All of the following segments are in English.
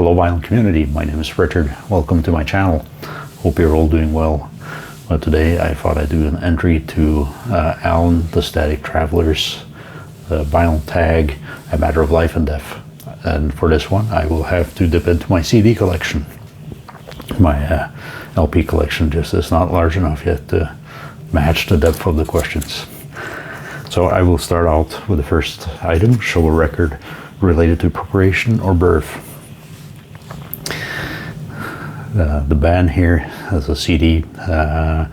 Hello vinyl community, my name is Richard. Welcome to my channel. Hope you're all doing well. Today I thought I'd do an entry to Alan the Static Traveler's vinyl tag, A Matter of Life and Death. And for this one I will have to dip into my CD collection. My LP collection just is not large enough yet to match the depth of the questions. So I will start out with the first item, show a record related to preparation or birth. The band here has a CD. The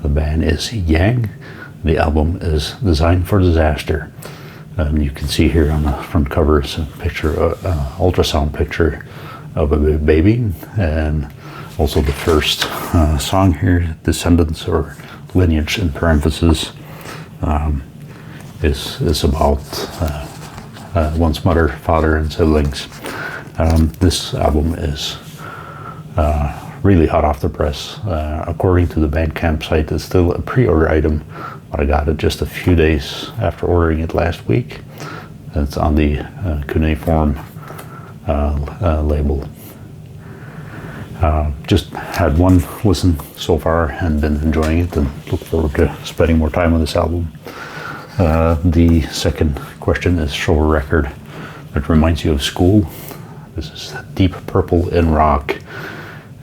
band is Yang. The album is Designed for Disaster. You can see here on the front cover is a picture, ultrasound picture of a baby, and also the first song here, Descendants or Lineage in parentheses, is about one's mother, father, and siblings. This album is really hot off the press. According to the Bandcamp site, it's still a pre-order item, but I got it just a few days after ordering it last week. It's on the Cuneiform label. Just had one listen so far and been enjoying it, and look forward to spending more time on this album. The second question is show a record that reminds you of school. This is Deep Purple in Rock.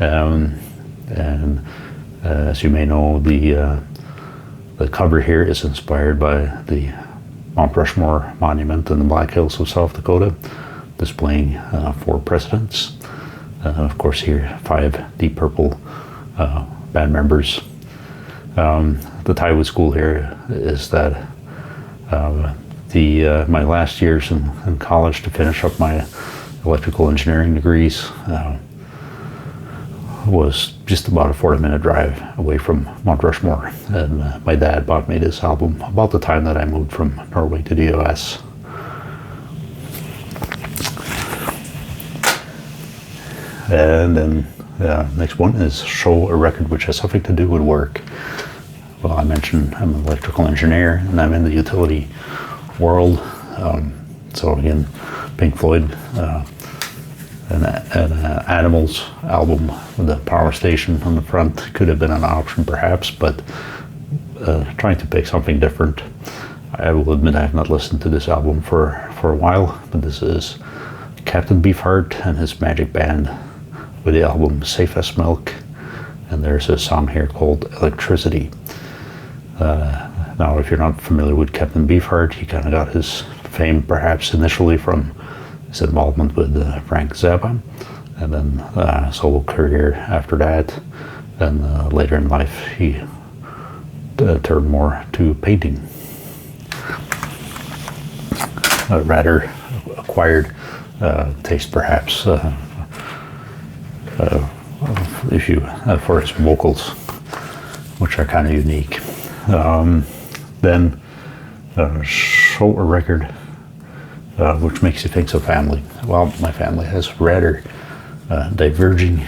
And as you may know, the cover here is inspired by the Mount Rushmore monument in the Black Hills of South Dakota, displaying 4 presidents. Of course here 5 Deep Purple band members. The tie with school here is that my last years in college to finish up my electrical engineering degrees was just about a 40-minute drive away from Mount Rushmore, and my dad bought me this album about the time that I moved from Norway to the US. And then next one is show a record which has something to do with work. Well, I mentioned I'm an electrical engineer and I'm in the utility world. So again, Pink Floyd, an Animals album with a power station on the front could have been an option perhaps, but trying to pick something different. I will admit I have not listened to this album for a while, but this is Captain Beefheart and his Magic Band with the album Safe as Milk, and there's a song here called Electricity. Now, if you're not familiar with Captain Beefheart, he kind of got his fame perhaps initially from his involvement with Frank Zappa, and then solo career after that. And later in life, he turned more to painting. Rather acquired taste, perhaps, if you for his vocals, which are kind of unique. Then show a record which makes you think of family. Well, my family has rather diverging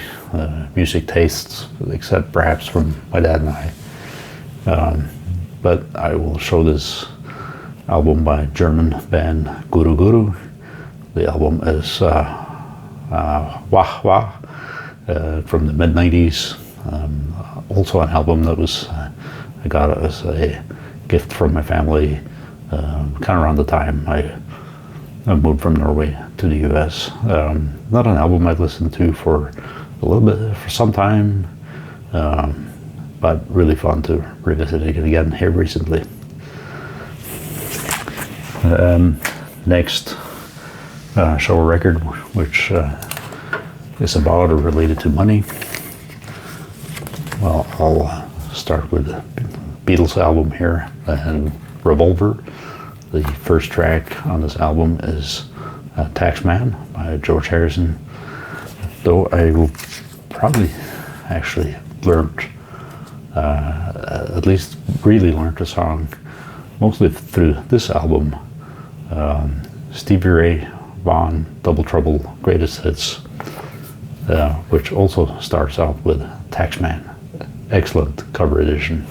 music tastes, except perhaps from my dad and I. But I will show this album by German band Guru Guru. The album is Wah Wah from the mid-90s. Also an album that was I got as a gift from my family kind of around the time I moved from Norway to the US. Not an album I'd listened to for a little bit, for some time, but really fun to revisit it again here recently. Next, show a record which is about or related to money. Well, I'll start with the Beatles album here, and Revolver. The first track on this album is Taxman by George Harrison, though I will probably actually learned, at least really learned the song mostly through this album, Stevie Ray Vaughan Double Trouble Greatest Hits, which also starts out with Taxman. Excellent cover edition.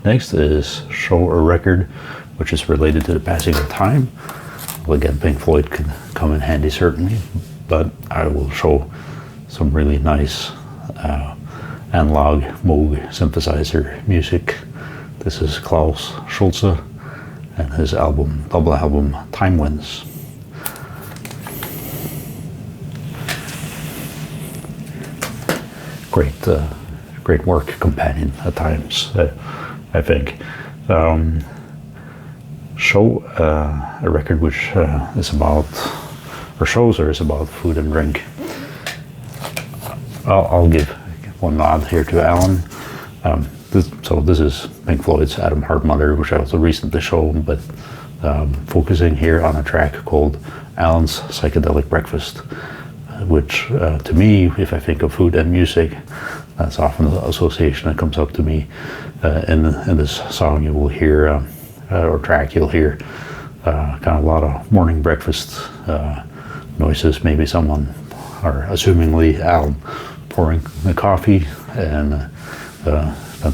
Next is show a record which is related to the passing of time. Well, again, Pink Floyd could come in handy certainly, but I will show some really nice analog Moog synthesizer music. This is Klaus Schulze and his double album, Time Winds. Great work companion at times, I think. Show a record which is about, or shows or is about food and drink. I'll give one nod here to Alan. This is Pink Floyd's Adam Hart Mother, which I also recently shown, but focusing here on a track called Alan's Psychedelic Breakfast, which to me, if I think of food and music, that's often the association that comes up to me. In this song you will hear, or track you'll hear, kind of a lot of morning breakfast noises, maybe someone, or assumingly Alan, pouring the coffee and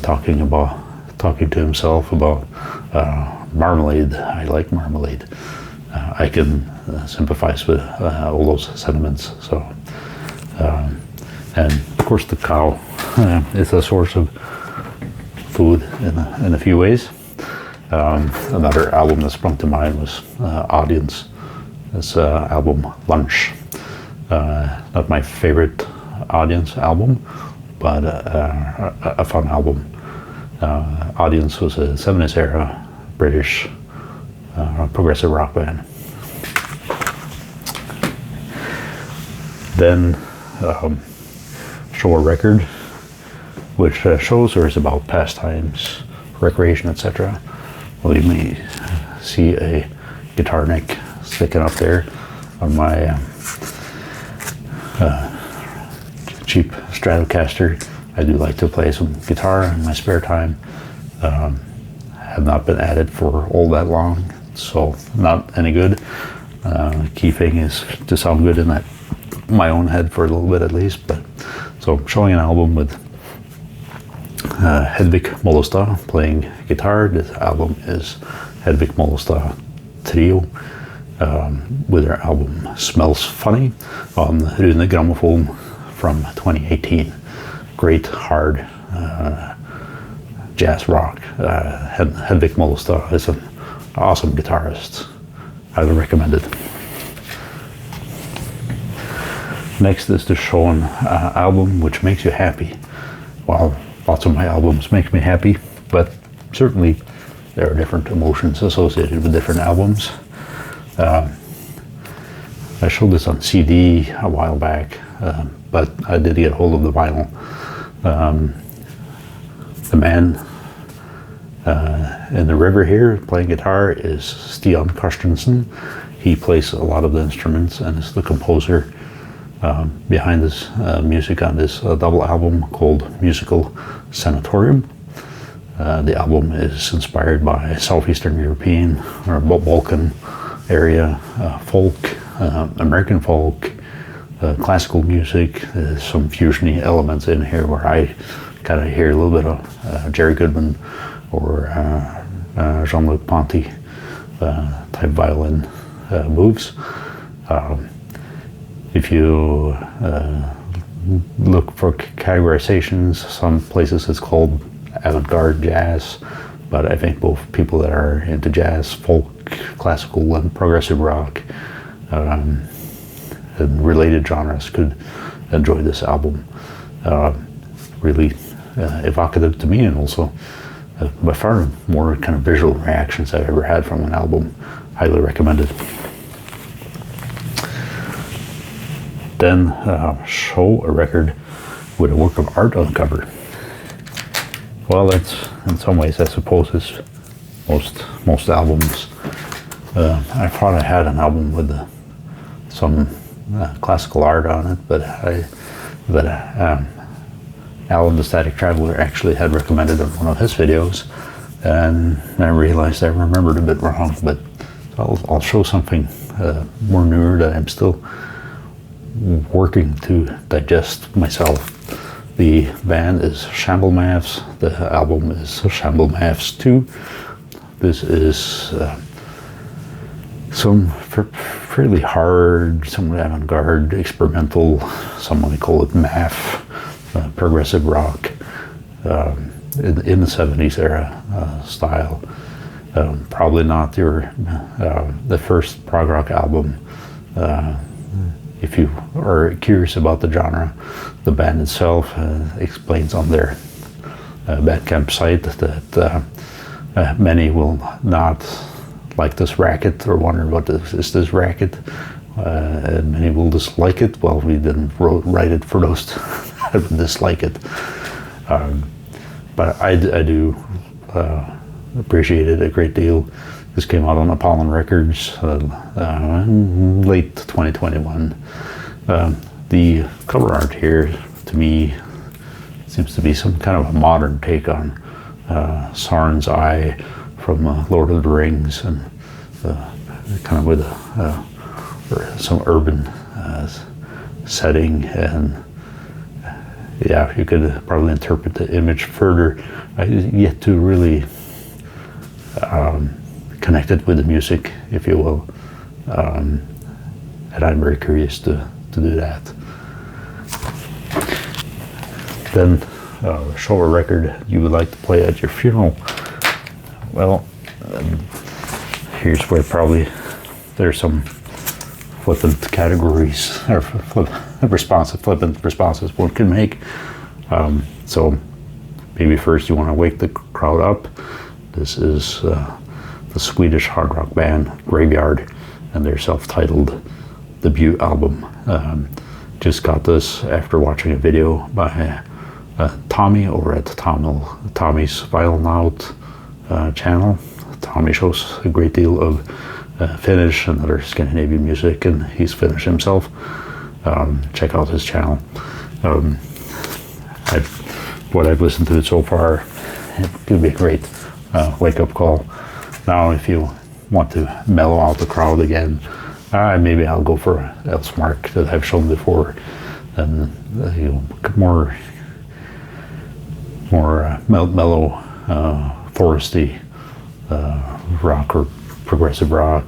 talking to himself about marmalade. I like marmalade. I can sympathize with all those sentiments. So, and of course, the cow is a source of food in a few ways. Another album that sprung to mind was Audience. This album, Lunch. Not my favorite Audience album, but a fun album. Audience was a 70s era British progressive rock band. Then show a record which shows or is about pastimes, recreation, etc. Well, you may see a guitar neck sticking up there on my cheap Stratocaster. I do like to play some guitar in my spare time. Have not been at it for all that long, so not any good. Key thing is to sound good in my own head for a little bit at least. But so I'm showing an album with Hedvig Mollestad playing guitar. This album is Hedvig Mollestad Trio, with their album Smells Funny on Rune Gramophone from 2018. Great hard jazz rock. Hedvig Mollestad is an awesome guitarist. Highly recommended. Next is to show an album which makes you happy. Well, lots of my albums make me happy, but certainly there are different emotions associated with different albums. I showed this on CD a while back, but I did get hold of the vinyl. The man in the river here playing guitar is Stian Karstensen. He plays a lot of the instruments and is the composer behind this music on this double album called Musical Sanatorium. The album is inspired by Southeastern European or Balkan area folk, American folk, classical music. There's some fusiony elements in here where I kind of hear a little bit of Jerry Goodman or Jean-Luc Ponty type violin moves. If you look for categorizations, some places it's called avant-garde jazz, but I think both people that are into jazz, folk, classical, and progressive rock and related genres could enjoy this album. Really evocative to me, and also by far more kind of visual reactions I've ever had from an album. Highly recommended. Then show a record with a work of art on the cover. Well, that's in some ways, I suppose, is most albums. I thought I had an album with some classical art on it, but Alan the Static Traveler actually had recommended it in one of his videos, and I realized I remembered a bit wrong. But I'll show something more newer that I'm still working to digest myself. The band is Shamble Mavs. The album is Shamble Mavs 2. This is some fairly hard, some avant-garde, experimental, some might call it math, progressive rock, in the 70s era style. Probably not the first prog rock album. If you are curious about the genre, the band itself explains on their Bandcamp site that many will not like this racket or wonder what is this racket, and many will dislike it. Well, we didn't write it for those that would dislike it, but I do appreciate it a great deal. This came out on Apollon Records in late 2021. The cover art here, to me, seems to be some kind of a modern take on Sauron's Eye from Lord of the Rings, and kind of with some urban setting. And yeah, you could probably interpret the image further. I yet to really connect it with the music, if you will, and I'm very curious to do that. Then show a record you would like to play at your funeral. Well, here's where probably there's some flippant categories or flippant responses one can make. So maybe first you want to wake the crowd up. This is the Swedish hard rock band Graveyard and their self-titled debut album. Just got this after watching a video by Tommy over at Tommy's Vinyl Out channel. Tommy shows a great deal of Finnish and other Scandinavian music, and he's Finnish himself. Check out his channel. What I've listened to so far, it could be a great wake-up call. Now, if you want to mellow out the crowd again, maybe I'll go for Elsmark that I've shown before, and more mellow, foresty rock or progressive rock,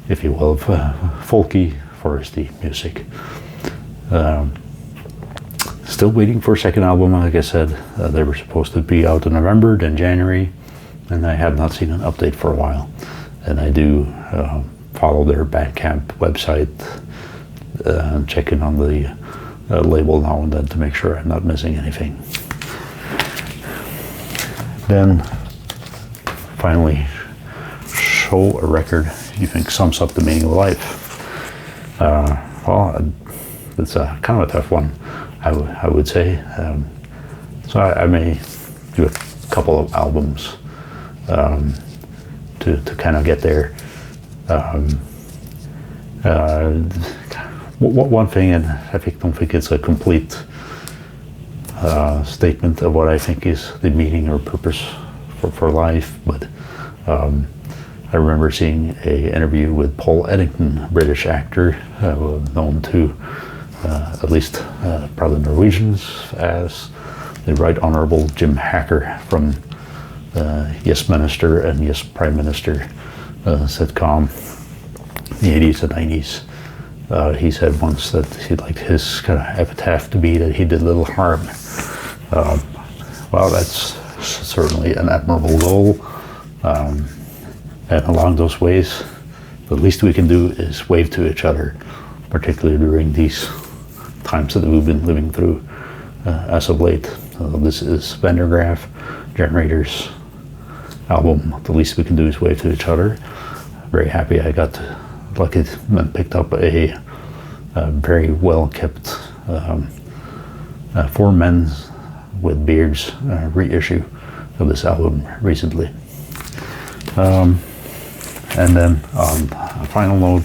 if you will, folky, foresty music. Still waiting for a second album. Like I said, they were supposed to be out in November, then January, and I have not seen an update for a while. And I do follow their Bandcamp website, check in on the label now and then to make sure I'm not missing anything. Then finally, show a record you think sums up the meaning of life. Well, it's a kind of a tough one, I would say. So I may do a couple of albums to kind of get there. One thing, and I don't think it's a complete statement of what I think is the meaning or purpose for life, but I remember seeing an interview with Paul Eddington, British actor, known to at least probably Norwegians as the Right Honourable Jim Hacker from Yes Minister and Yes Prime Minister sitcom in the 80s and 90s. He said once that he'd like his kind of epitaph to be that he did little harm. Well, that's certainly an admirable goal. And along those ways, the least we can do is wave to each other, particularly during these times that we've been living through as of late. This is Vandergraaf Generator's album, The Least We Can Do Is Wave to Each Other. Very happy I got lucky and picked up a very well kept For Men with Beards reissue of this album recently. And then on a final note,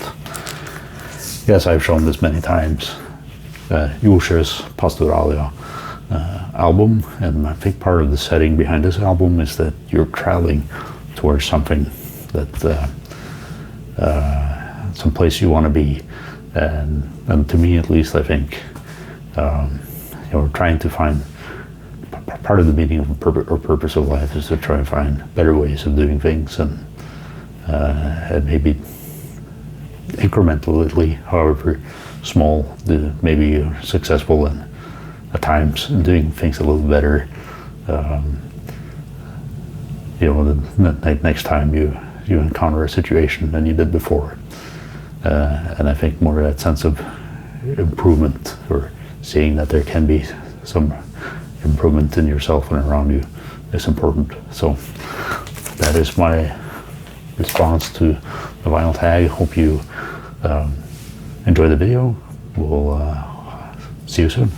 yes, I've shown this many times, Jusches Pastoralia album, and I think part of the setting behind this album is that you're traveling towards something that some place you want to be, and to me at least, I think trying to find part of the meaning of or purpose of life is to try and find better ways of doing things, and and maybe incrementally, however small, maybe you're successful in, at times, in doing things a little better. You know, the next time you encounter a situation than you did before. And I think more of that sense of improvement, or seeing that there can be some improvement in yourself and around you, is important. So that is my response to the vinyl tag. Hope you enjoy the video. We'll see you soon.